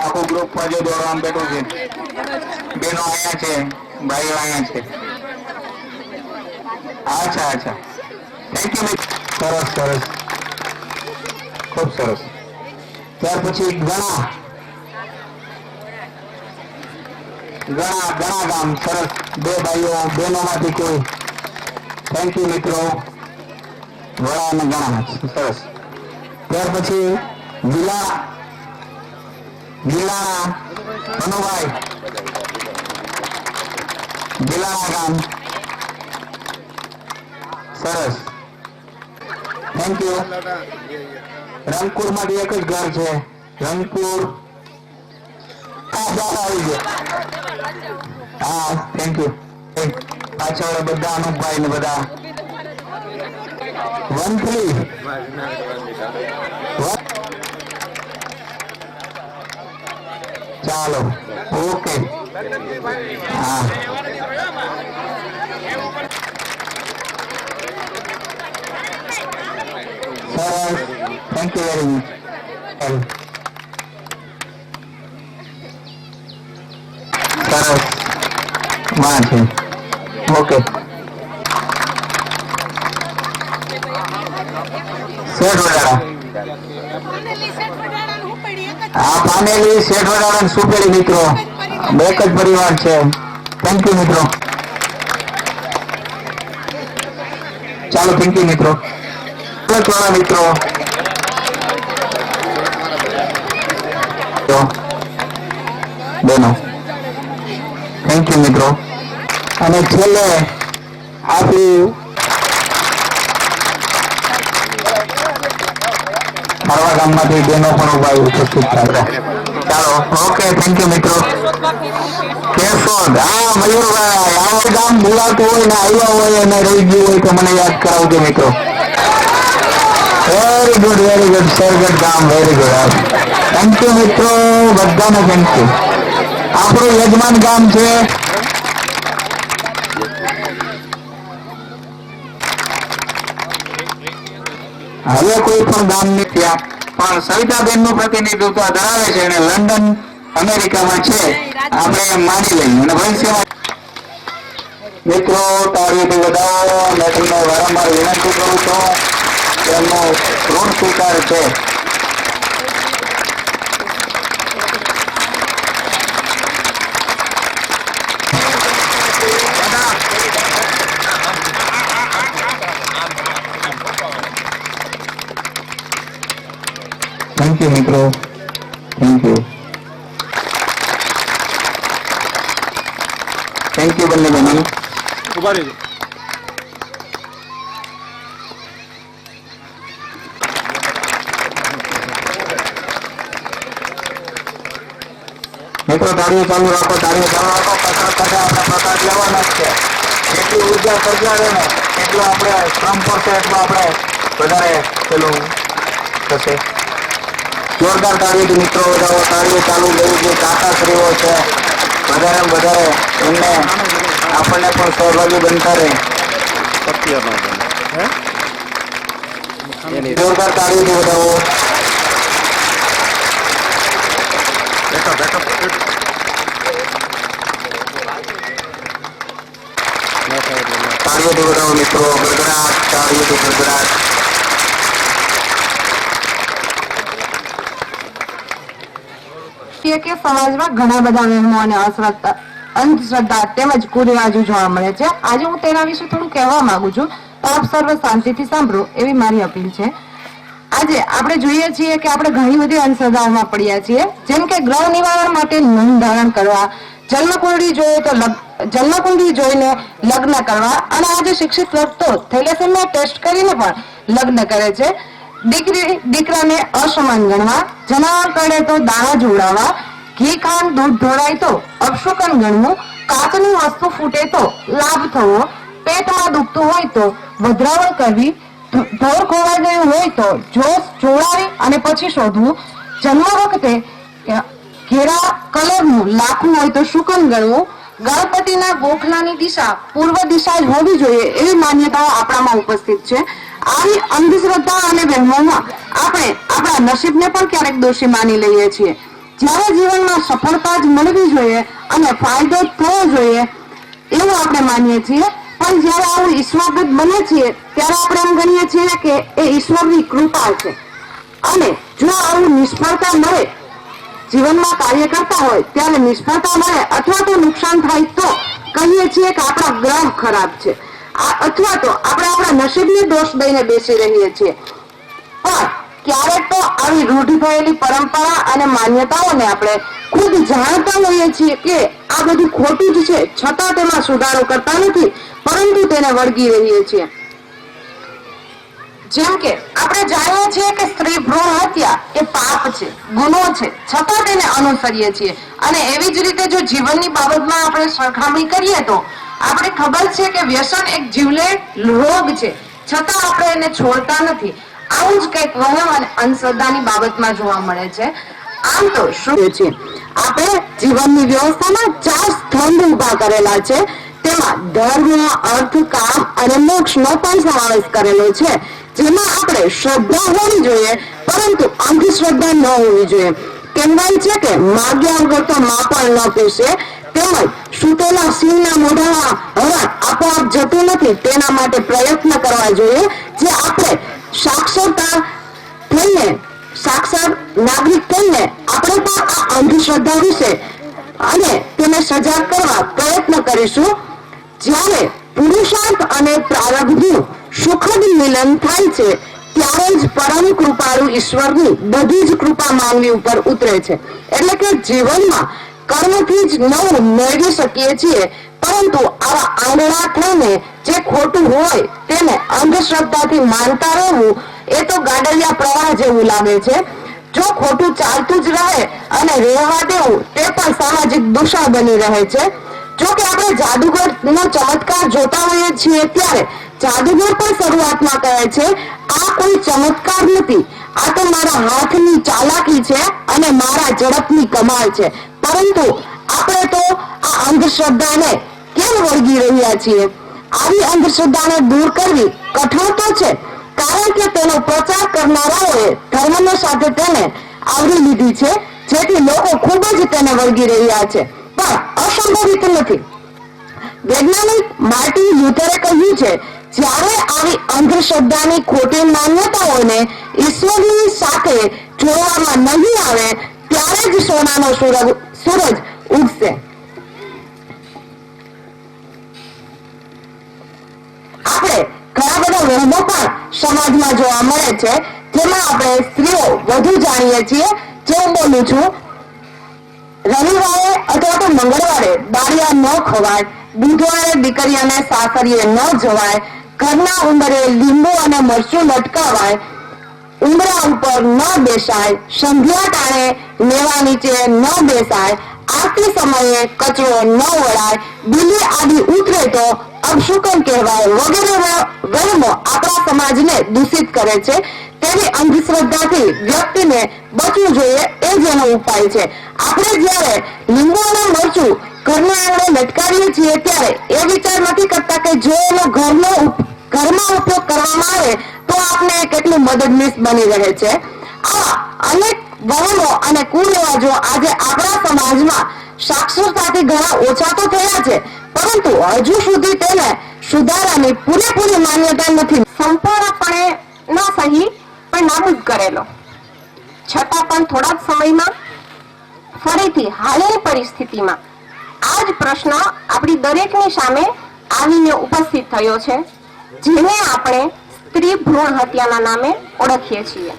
આખું ગ્રુપ ફરજો દોડવામાં બેઠું છે. બેનો અહીંયા છે, ભાઈઓ અહીંયા છે. અચ્છા અચ્છા, થેન્ક યુ. સરસ સરસ, ખૂબ સરસ. ત્યાર પછી ઘણા ગામ. સરસ, બે ભાઈઓ બહેનોમાંથી કોઈ. થેન્ક યુ મિત્રો. વડા અને ઘણા, સરસ. ત્યાર પછી ગિલાણા મનુભાઈ, ગિલાણા ગામ. સરસ, થેન્ક યુ. રંગપુર માંથી એક જ ઘર છે, રંગપુર. આવી ગયો. હા, થેન્ક યુ. પાછળ બધા અનુભાઈ ને બધા. વનથલી ચાલો, ઓકે. હા, સરસ, થેન્ક યુ વેરી મચ. સરસ, માં છે, ઓકે. શેઠ વડાળા, હા, પાનેલી શેઠ વડાળા સુપેડી મિત્રો, એક જ પરિવાર છે. થેન્ક યુ મિત્રો. ચાલો, થેન્ક યુ મિત્રો. મિત્રો બેનો, થેન્ક યુ મિત્રો. અને છેલ્લે આપી મારવા ગામમાંથી બેનો પણ ઉભા ઉપસ્થિત થાય. ચાલો, ઓકે, થેન્ક યુ મિત્રો. કેશોદ, હા મયુરભાઈ, આવું ગામ બોલાતું હોય ને આવ્યા હોય અને રહી ગયું હોય તો મને યાદ કરાવજો મિત્રો. વેરી ગુડ, સરગઢ ગામ, વેરી ગુડ. થેન્ક યુ મિત્રો, બધાને થેન્ક યુ. આપણું યજમાન ગામ છે હવે કોઈ પણ ગામ ની ત્યાં પણ સવિતાબેન નું પ્રતિનિધિત્વ ધરાવે છે અને લંડન અમેરિકામાં છે, આપણે માની લઈએ. અને ભવિષ્યમાં મિત્રો તાળીઓથી વધાવો. અને તમને વારંવાર વિનંતી કરું છું કે એમનો ઋણ સ્વીકાર છે. થેન્ક યુ મિત્રો, થેન્ક યુ. થેન્ક યુ બંને બહેનો. ઉભા રહેજો. મિત્રો તાળીઓ ચાલુ રાખો, તાળીઓ ચાલુ રાખો. કસરત આપણે પ્રસાદ લેવાના જ છે. જેટલી ઉર્જા સર્જાડે ને એટલો આપણે શ્રમ પડશે એટલો આપણે વધારે પેલું થશે. જોરદાર તાળીઓથી મિત્રો વધાવો. તાળીઓ ચાલુ લેવું જોઈએ. કાકાશ્રીઓ છે વધારે વધારે એમને આપણને પણ સહભાગી બનતા રહે. જોરદાર તાળીઓથી વધાવો. તાળીઓથી વધાવો મિત્રો. ગડગડાટ, તાળીઓથી ગડગડાટ. કે સમાજમાં ઘણા બધા વહેમો અને અંધશ્રદ્ધા તેમજ કુરિવાજો જોવા મળે છે. આજે હું તેના વિશે થોડું કહેવા માંગુ છું, તો આપ સર્વ શાંતિથી સાંભળો એવી મારી અપીલ છે. આજે આપણે જોઈએ છીએ કે આપણે ઘણી બધી અંધશ્રદ્ધાઓમાં પડ્યા છીએ, જેમ કે ગ્રહ નિવારણ માટે નોંધ ધારણ કરવા, જન્મકુંડળી જોઈને લગ્ન કરવા, અને આજે શિક્ષિત લોકો થેલેસેમિયા ટેસ્ટ કરીને પણ લગ્ન કરે છે. દીકરાને અસમાન ગણવા, જનાવર કરે તો દાણા જોડાવા, ઘી ખાંડ દૂધ ઢોળાય તો અપશુકન ગણવું, કાચની વસ્તુ ફૂટે તો લાભ થવો, પેટમાં દુખતું હોય તો વધરાવણ કરવી, ઢોર ખોવાઈ ગયું હોય તો જોશ જોડાવી અને પછી શોધવું, જન્મ વખતે ઘેરા કલરનું લાખું હોય તો શુકન ગણવું, ગણપતિના ગોખલાની દિશા પૂર્વ દિશા જ હોવી જોઈએ એવી માન્યતાઓ આપણામાં ઉપસ્થિત છે. આવી અંધશ્રદ્ધા અને વહેમોમાં આપણે આપણા નસીબને પણ ક્યારેક દોષી માની લઈએ છીએ. જ્યારે જીવનમાં સફળતા જ મળવી જોઈએ અને ફાયદો જ થવો જોઈએ એવું આપણે માનીએ છીએ, પણ જ્યારે આવું ઈશ્વરદત્ત બને છીએ ત્યારે આપણે એમ ગણીએ છીએ કે એ ઈશ્વરની કૃપા છે. અને જો આવું નિષ્ફળતા મળે, જીવનમાં કાર્ય કરતા હોય ત્યારે નિષ્ફળતા મળે અથવા તો નુકસાન થાય તો કહીએ છીએ કે આપણા ગ્રહ ખરાબ છે, અથવા તો આપણે આપણા નસીબને દોષ દઈને બેસી રહીએ છીએ. પણ ક્યારેક તો આવી રૂઢ થયેલી પરંપરા અને માન્યતાઓને આપણે ખુદ જાણતા હોઈએ છીએ કે આ બધું ખોટું જ છે, છતાં તેમાં સુધારો કરતા નથી, પરંતુ તેને વળગી રહીએ છીએ. જેમ કે આપણે જાણીએ છીએ કે સ્ત્રી ભ્રૂણ હત્યા એ પાપ છે, ગુનો છે, છતાં તેને અનુસરીએ છીએ. અને એવી જ રીતે જો જીવનની બાબતમાં આપણે સરખામણી કરીએ તો આપણે ખબર છે કે વ્યસન એક જીવલેણ રોગ છે, છતાં આપણે એને છોડતા નથી. આવું જ કંઈક વહમ અને અંધશ્રદ્ધાની બાબતમાં જોવા મળે છે. આમ તો શું છે, આપણે જીવનની વ્યવસ્થામાં 4 સ્તંભ ઉભા કરેલા છે. તેમાં ધર્મ, અર્થ, કામ અને મોક્ષનો પણ સમાવેશ કરેલો છે, જેમાં આપણે શ્રદ્ધા હોવી જોઈએ પરંતુ અંધશ્રદ્ધા ન હોવી જોઈએ. કહેવાય છે કે માગ્યા વગર તો માપણ ન પીશે, તેમજ સૂતેલા સિંહના મોઢામાં હરણ આપોઆપ જતું નથી, તેના માટે પ્રયત્ન કરવા જોઈએ. જે આપણે સાક્ષર નાગરિક થઈને આપણે પણ આ અંધશ્રદ્ધા વિશે અને તેને સજાગ કરવા પ્રયત્ન કરીશું. જ્યારે પુરુષાર્થ અને પ્રારબ્ધનું સુખદ મિલન થાય છે ત્યારે જ પરમ કૃપાળુ ઈશ્વરની બધી જ કૃપા માનવી ઉપર ઉતરે છે. એટલે કે જીવનમાં કર્મથી જ નવું મેળવી શકીએ છીએ, પરંતુ આવા આંધળા થઈને જે ખોટું હોય તેને અંધશ્રદ્ધાથી માનતા રહેવું એ તો ગાડલિયા પ્રવાહ જેવું લાગે છે. જો ખોટું ચાલતું જ રહે અને રહેવા દેવું તે પણ સામાજિક દુષણ બની રહે છે. જો કે આપણે જાદુગરનો ચમત્કાર જોતા હોઈએ છીએ ત્યારે જાદુગર પણ શરૂઆતમાં કહે છે આ કોઈ ચમત્કાર નથી, આ તો મારા હાથની ચાલાકી છે અને મારા ઝડપની કમાલ છે. પરંતુ આપણે તો આ અંધશ્રદ્ધાને કેમ વળગી રહ્યા છીએ? આવી અંધશ્રદ્ધાને દૂર કરવી કઠણ તો છે, કારણ કે તેનો પ્રચાર કરનારાઓએ ધર્મની સાથે તેને આવરી લીધી છે, જેથી લોકો ખૂબ જ તેને વળગી રહ્યા છે. પણ અસંભવિત નથી. વૈજ્ઞાનિક માર્ટિન લ્યુથરે કહ્યું છે જ્યારે આવી અંધશ્રદ્ધાની ખોટી માન્યતાઓને ઈશ્વરની સાથે જોડવામાં નહીં આવે ત્યારે જ સોનાનો સૂરજ ઉગશે. આપણે ઘણા બધા વહેમો પણ સમાજમાં જોવા મળે છે, જેમાં આપણે સ્ત્રીઓ વધુ જાણીએ છીએ. જે હું બોલું છું, રવિવારે અથવા તો મંગળવારે દાળિયા ન ખવાય, બુધવારે દીકરીઓને સાસરીએ ન જવાય, ઘરના ઉંબરે લીંબુ અને મરચું લટકાવાય, ઉંબરા ઉપર ન બેસાય, સંધ્યા ટાણે લેવા નીચે ન બેસાય, આરતી સમયે કચરો ન વળાય, બિલી આદિ ઉતરે તો અપશુકન કહેવાય વગેરે વહેમો આપણા સમાજને દૂષિત કરે છે. તેવી અંધશ્રદ્ધાથી વ્યક્તિને બચવું જોઈએ, એ જ એનો ઉપાય છે. આપણે જ્યારે લીંબુ અને મરચું ઘરના આંગણે લટકાવીએ છીએ ત્યારે એ વિચાર નથી કરતા કે જો એનો ઘરમાં ઉપયોગ કરવામાં આવે તો આપણે કેટલું મદદનીશ બની રહે છે. આવા અનેક વહેમો અને કુરિવાજો આજે આપણા સમાજમાં સાક્ષરતાથી ઘણા ઓછા તો થયા છે, પરંતુ હજુ સુધી તેને સુધારાની પૂરેપૂરી માન્યતા નથી. સંપૂર્ણપણે ન સહી પણ નાબૂદ કરેલો, છતાં પણ થોડા જ સમયમાં ફરીથી હાલની પરિસ્થિતિમાં આ જ પ્રશ્ન આપણી દરેકની સામે આવીને ઉપસ્થિત થયો છે, જેને આપણે સ્ત્રી ભ્રૂણ હત્યાના નામે ઓળખીએ છીએ.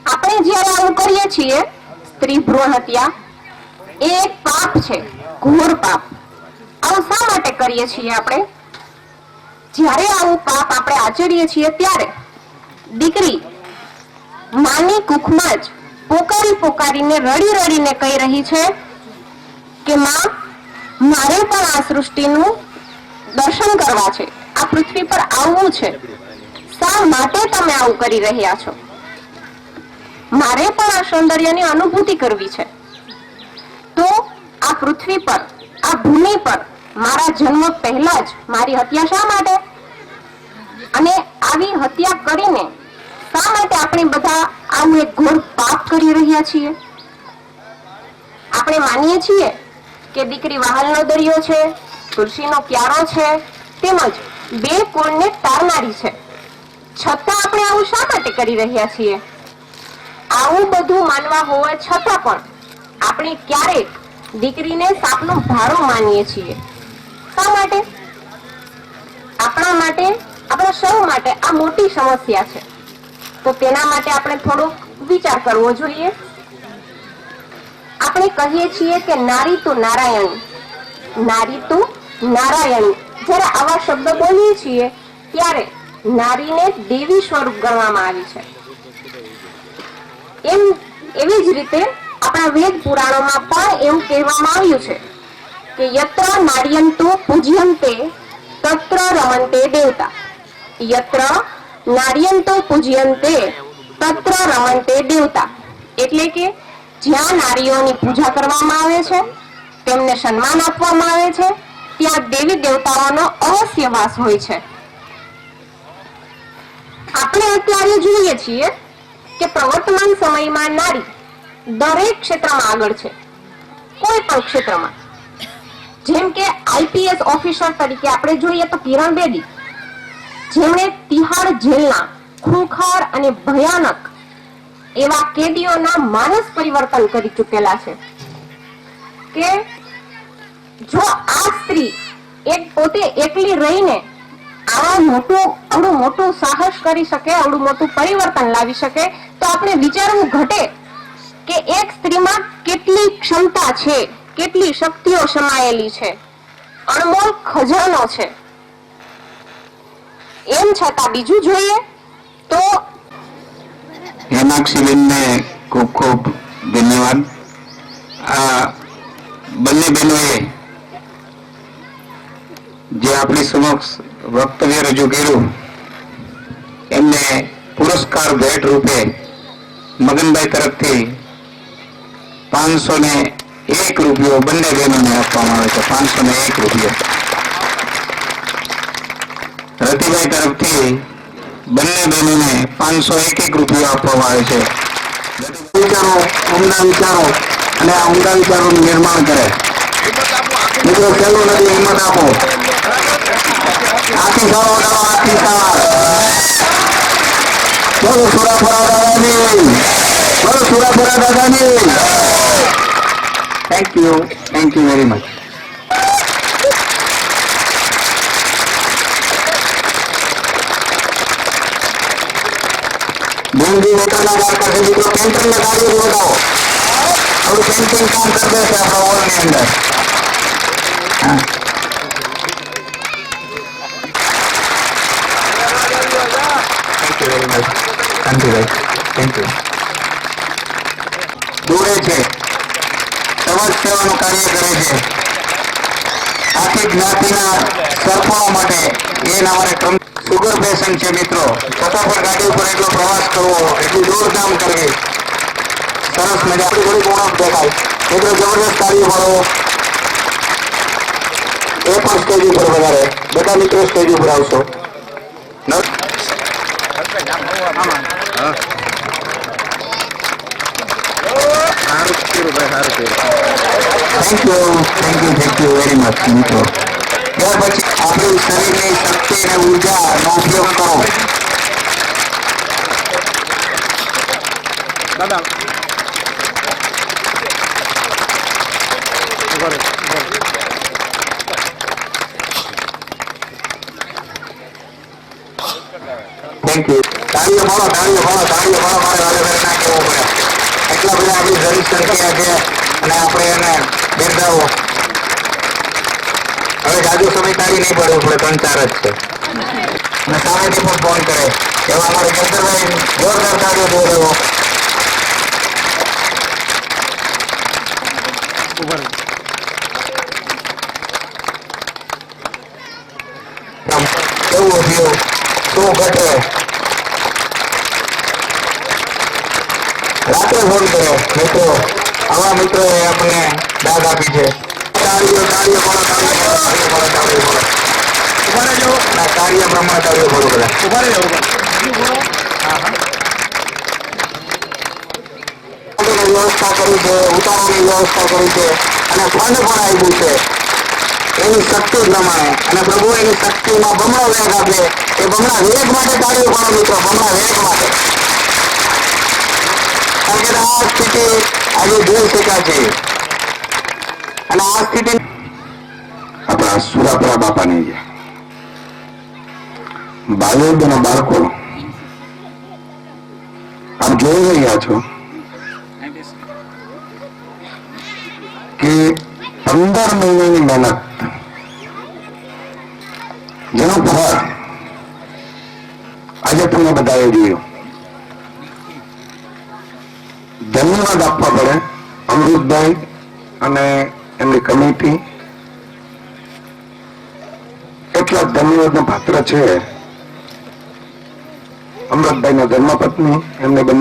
આપણે જ્યારે આવું કરીએ છીએ, સ્ત્રી ભ્રૂણ હત્યા એ એક પાપ છે, ઘોર પાપ. આવું શા માટે કરીએ છીએ આપણે? જ્યારે આવું પાપ આપણે આચરીએ છીએ ત્યારે દીકરી માની કુખમાં જ પોકારી પોકારીને રડી રડીને કહી રહી છે કે માં, મારે પણ આ સૃષ્ટિનું દર્શન કરવા છે, આ પૃથ્વી પર આવવું છે, શા માટે તમે આવું કરી રહ્યા છો? મારે પણ આ સૌંદર્યની અનુભૂતિ કરવી છે, તો આ પૃથ્વી પર, આ ભૂમિ પર મારા જન્મ પહેલા જ મારી હત્યા શા માટે? અને આવી હત્યા કરીને શા માટે આપણે બધા આવું એક ઘોર પાપ કરી રહ્યા છીએ? આપણે માનીએ છીએ કે દીકરી વહાલનો દરિયો છે, તુલસીનો ક્યારો છે, તેમજ બે કુળને તારનારી છે. છતાં આપણે આવું શા માટે કરી રહ્યા છીએ? આવું બધું માનવા હોવા છતાં પણ આપણે ક્યારેક દીકરીને સાપનો ભારો માનીએ છીએ. શા માટે? આપણા માટે, આપણા સૌ માટે આ મોટી સમસ્યા છે. તો તેના માટે આપણે થોડો વિચાર કરવો જોઈએ. આપણે કહીએ છીએ કે નારી તો નારાયણી, નારી તો નારાયણી. જ્યારે આવા શબ્દ બોલીએ છીએ ત્યારે નારીને દેવી સ્વરૂપ ગણવામાં આવી છે. એવી જ રીતે આપણા વેદ પુરાણોમાં પણ એવું કહેવામાં આવ્યું છે કે યત્ર નાર્યંતો પૂજ્યંતે તત્ર રમંતે દેવતા. યત્ર નાર્યંતો પૂજ્યંતે તત્ર રમંતે દેવતા. એટલે કે જ્યાં નારીઓની પૂજા કરવામાં આવે છે, તેમને સન્માન આપવામાં આવે છે, ત્યાં દેવી દેવતાઓનો અવશ્ય વાસ હોય છે. આપણે અત્યારે જોઈએ છીએ કે પ્રવર્તમાન સમયમાં નારી દરેક ક્ષેત્રમાં આગળ છે. કોઈ પણ ક્ષેત્રમાં. જેમ કે આઈપીએસ ઓફિસર તરીકે આપણે જોઈએ તો કિરણ બેદી, જેમણે તિહાડ જેલના ખૂંખાર અને ભયાનક એવા કેદીઓના માનસ પરિવર્તન કરી ચૂકેલા છે. કે જો આ સ્ત્રી પોતે એકલી રહીને આવડું મોટું સાહસ કરી શકે, આવડું મોટું પરિવર્તન લાવી શકે, તો આપણે વિચારવું ઘટે કે એક સ્ત્રીમાં કેટલી ક્ષમતા છે, કેટલી શક્તિઓ સમાયેલી છે, અણમોલ ખજાનો છે. એમ છતાં બીજું જોઈએ તો હેમાક્ષીબેનને ખૂબ ખૂબ ધન્યવાદ. આ બંને બહેનોએ જે આપણી સમક્ષ વક્તવ્ય રજૂ કર્યું, એમને પુરસ્કાર ભેટ રૂપે મગનભાઈ તરફથી 501 રૂપિયો બંને બહેનોને આપવામાં આવે છે. 501 રૂપિયો. રતિભાઈ તરફથી બંને બહેનોને 501 રૂપિયો આપવામાં આવે છે. વિચારો, ઉમદા વિચારો અને આ ઉમદા વિચારોનું નિર્માણ કરે. મિત્રો સહેલું નથી, હિંમત આપો. આથી સારો વડાવો, આથી સાર. બોલો સુરાપુરા દાદાની, બોલો સુરાપુરા દાદાની. Thank you very much. ભૂંડી મોટાના બાળકા છે મિત્રો, પેન્ટિંગને ગાડી બોલાવો. હવે પેન્ટિંગ કામ કરી દેશે આપણા હોલની અંદર. હા, thank you very much Kantibhai, thank you. દોડે છે, સમાજ સેવાનું કાર્ય કરે છે, આખી જ્ઞાતિના સરપણો માટે. એ અમારે સુગર પેશન્ટ છે મિત્રો. ફટાફટ ગાડી ઉપર એટલો પ્રવાસ કરવો, એટલી દોડધામ કરવી, સરસ મજા. આપણી થોડી ઉણપ દેખાય મિત્રો, જબરદસ્ત કાર્ય કરો. એ પણ સ્ટેજ ઉપર વધારે બધા મિત્રો સ્ટેજ ઉપર આવશો. થેન્ક યુ વેરી મચ મિત્રો. ત્યાર પછી આપણી શરીરની શક્તિ અને ઉર્જાનો ઉપયોગ કરો. Thank you. તાળીઓ મારો, તાળીઓ મારો, તાળીઓ મારો. મારે વારે વારે ના કહેવું પડે. એટલા બધા આપણી ઘણી સંખ્યા છે અને આપણે એને બિરદાવો. હવે જાજુ સમય તાળી નહીં પડવું પડે, 3-4 જ છે. અને સામેથી પણ ફોન કરે એવા અમારે ચંદ્રભાઈ જોરદાર તાળીઓ દો દેવો. કેવું થયું, શું ઘટે, રાત્રે ફોન કરે મિત્રો. આવા મિત્રોએ આપણને દાદ આપી છે. તાળીઓ, તાળીઓ, તાળીઓ, તાળીઓ, તાળીઓ. ઉભા રહેજો. અને કાર્ય પ્રમાણે કાર્ય બોલો બધા. ઉભા રહેજો, ઉભા. વ્યવસ્થા કરી છે, ઉતારવાની વ્યવસ્થા કરી છે અને ફંડ પણ આપ્યું છે એની શક્તિ પ્રમાણે. અને પ્રભુ એની શક્તિમાં બમણો વેગ આપે. એ બમણા વેગ માટે કાર્ય કરો મિત્રો, બમણા વેગ માટે. કારણ કે આ સ્થિતિ આજે જોઈ શકાય છે. અને આ સ્થિતિ આપણા સુરાપરા બાપાની છે. બાળક અને બાળકો આપ જોઈ રહ્યા છો કે 15 મહિનાની મહેનત જેનો ફળ આજે તમને બધાએ જોયું. ધન્યવાદ આપવા પડે અમૃતભાઈ અને એમની કમિટી. એટલા ધન્યવાદના પાત્ર છે અમૃતભાઈના ધર્મપત્ની, એમને બંને